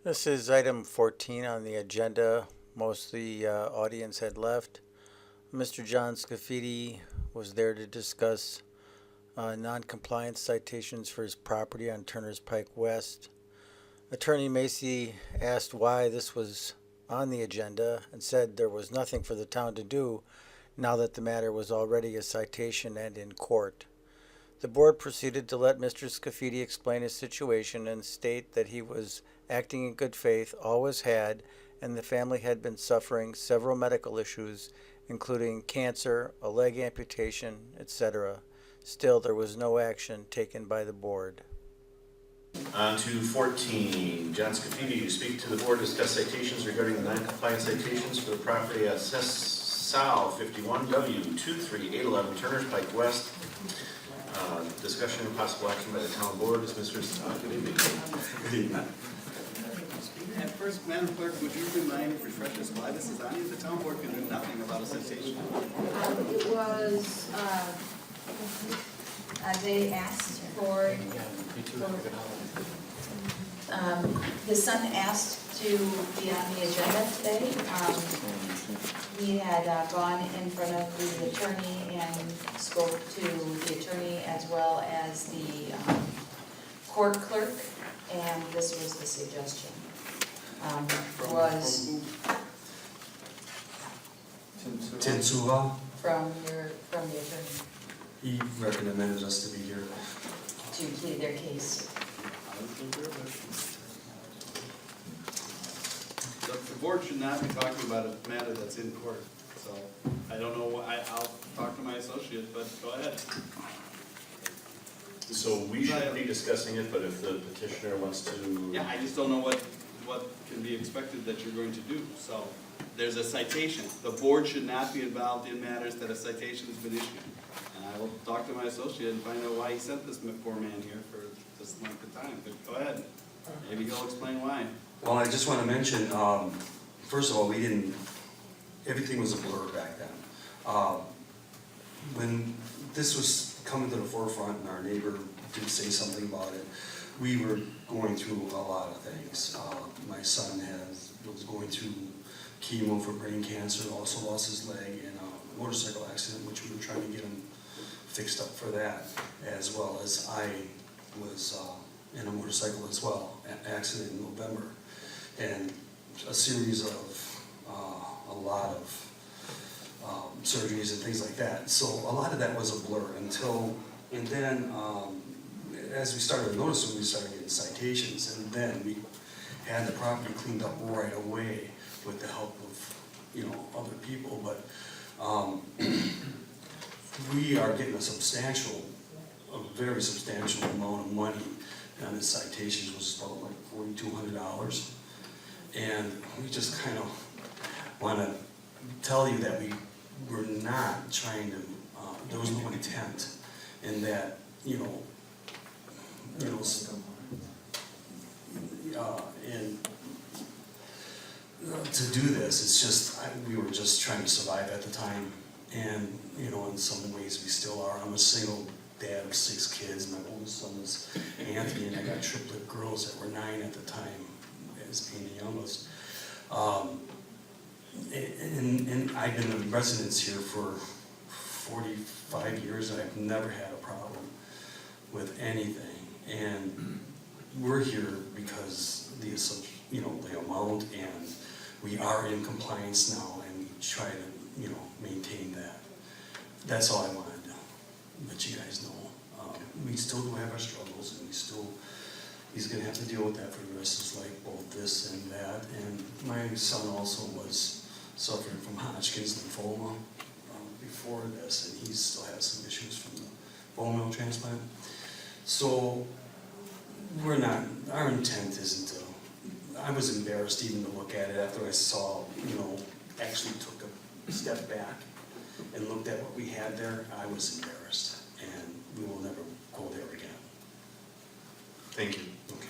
This is item 14 on the agenda. Most of the audience had left. Mr. John Scaffidi was there to discuss non-compliance citations for his property on Turners Pike West. Attorney Macy asked why this was on the agenda and said there was nothing for the town to do now that the matter was already a citation and in court. The board proceeded to let Mr. Scaffidi explain his situation and state that he was acting in good faith, always had, and the family had been suffering several medical issues, including cancer, a leg amputation, etc. Still, there was no action taken by the board. On to 14. John Scaffidi, you speak to the board, discuss citations regarding the non-compliance citations for the property at SAL 51W 23811 Turners Pike West. Discussion and possible action by the town board is Mr. Good evening. At first, Madam Clerk, would you refresh us why this is on here? The town board can do nothing about a citation. It was, they asked for, his son asked to be on the agenda today. He had gone in front of the attorney and spoke to the attorney as well as the court clerk, and this was the suggestion. Was Tinsuha, from the attorney he recommended us to be here. to plead their case. The board should not be talking about a matter that's in court, so I don't know, I'll talk to my associate, but go ahead. So we shouldn't be discussing it, but if the petitioner wants to... Yeah, I just don't know what can be expected that you're going to do. So there's a citation. The board should not be involved in matters that a citation has been issued. And I will talk to my associate and find out why he sent this poor man here for this length of time. But go ahead. Maybe he'll explain why. Well, I just want to mention, first of all, everything was a blur back then. When this was coming to the forefront and our neighbor did say something about it, we were going through a lot of things. My son was going through chemo for brain cancer, also lost his leg in a motorcycle accident, which we were trying to get him fixed up for that, as well as I was in a motorcycle as well, accident in November, and a series of a lot of surgeries and things like that. So a lot of that was a blur and then as we started to notice, we started getting citations, and then we had the property cleaned up right away with the help of other people. But we are getting a very substantial amount of money, and the citations was about like $4,200, and we just kind of want to tell you that we were not trying to. There was no intent in that, and to do this, it's just we were just trying to survive at the time, and in some ways we still are. I'm a single dad of 6 kids. My oldest son is Anthony, and I got triplet girls that were 9 at the time, as being the youngest. And I've been in residence here for 45 years, and I've never had a problem with anything. And we're here because the amount, and we are in compliance now, and we try to maintain that. That's all I wanted to let you guys know. We still do have our struggles, and he's going to have to deal with that for the rest of his life, both this and that. And my son also was suffering from Hodgkin's lymphoma before this, and he still has some issues from the bone marrow transplant. So our intent isn't to, I was embarrassed even to look at it after I saw, actually took a step back and looked at what we had there. I was embarrassed, and we will never go there again. Thank you. Okay.